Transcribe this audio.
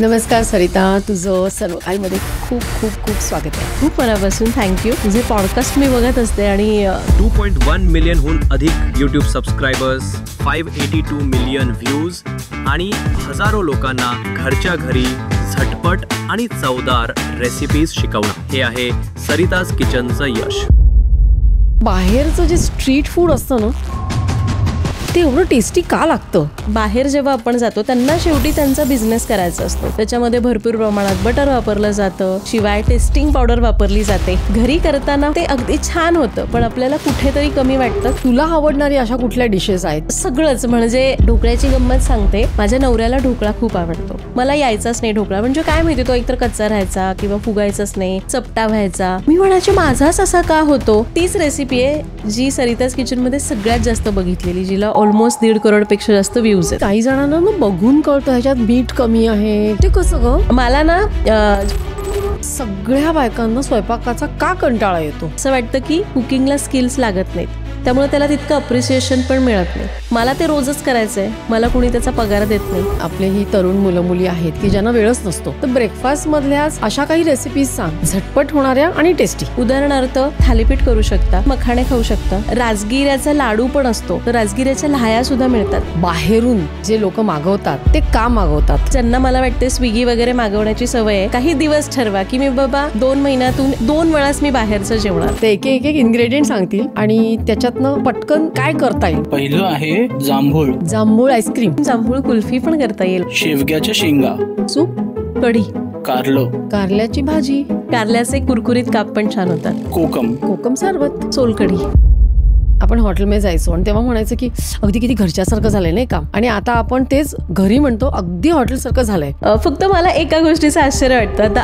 नमस्कार सरिता, तुझं सर्व आईमध्ये खूप खूप खूप स्वागत आहे. खूप मनापासून थँक्यू. तुझे पॉडकास्ट मी बघत असते आणि 2.1 मिलियनहून अधिक यूट्यूब सबस्क्रायबर्स, 582 मिलियन व्ह्यूज आणि हजारो लोकांना घरच्या घरी झटपट आणि चवदार रेसिपीज शिकवणं, हे आहे सरिताज किचनचं यश. बाहेरचं जे स्ट्रीट फूड असतं ना, ते एवढं टेस्टी का लागतं? बाहेर जेव्हा आपण जातो त्यांना शेवटी त्यांचा बिझनेस करायचा असतो. त्याच्यामध्ये भरपूर प्रमाणात बटर वापरलं जातं, शिवाय टेस्टिंग पावडर वापरली जाते. घरी करताना ते अगदी छान होतं, पण आपल्याला कुठेतरी कमी वाटतं. तुला आवडणारी अशा कुठल्या डिशेस आहेत? सगळंच. म्हणजे ढोकळ्याची गंमत सांगते. माझ्या नवऱ्याला ढोकळा खूप आवडतो. मला यायचाच नाही ढोकळा. म्हणजे काय माहिती, तो एकतर कच्चा राहायचा किंवा फुगायचाच नाही, चपटा व्हायचा. मी म्हणायचे माझाच असा का होतो? तीच रेसिपी आहे जी सरिताज किचन मध्ये सगळ्यात जास्त बघितलेली, जिला ऑलमोस्ट 1.5 करोड पेक्षा जास्त व्ह्यूज आहेत. काही जणांना ना बघून कळतं ह्याच्यात मीठ कमी आहे. ते कसं ग? मला ना सगळ्या बायकांना स्वयंपाकाचा का कंटाळा येतो? असं वाटतं की कुकिंगला स्किल्स लागत नाहीत, त्यामुळे त्याला तितकं अप्रिसिएशन पण मिळत नाही. मला ते रोजच करायचंय, मला कुणी त्याचा पगार देत नाही. आपले ही तरुण मुलं मुली आहेत की ज्यांना वेळच नसतो, तर ब्रेकफास्ट मधल्या अशा काही रेसिपीज सांग, झटपट होणाऱ्या आणि टेस्टी. उदाहरणार्थ थालीपीठ करू शकता, मखाणे खाऊ शकता, राजगिऱ्याचा लाडू पण असतो, तर राजगिऱ्याच्या लाह्या सुद्धा मिळतात. बाहेरून जे लोक मागवतात ते का मागवतात? ज्यांना मला वाटते स्विगी वगैरे मागवण्याची सवय आहे, काही दिवस ठरवा की मी बाबा 2 महिन्यातून 2 वेळाच मी बाहेरचं जेवणार. ते एक एक इन्ग्रेडियंट सांगतील आणि त्याच्यातनं पटकन काय करता येईल. पहिलं आहे जांभूळ आईस्क्रीम, जांभूळ कुल्फी पण करता येईल, शेवग्याच्या शेंगा, सूप, कढी, कारल्याची भाजी, कारल्याचे कुरकुरीत काप पण छान होतात, कोकम सरबत, सोलकढी. आपण हॉटेलमध्ये जायचो आणि तेव्हा म्हणायचं की अगदी किती घरच्यासारखं झालंय नाही का, आणि आता आपण तेच घरी म्हणतो, अगदी हॉटेल सारखं झालंय. फक्त मला एका गोष्टीचं आश्चर्य वाटतं. आता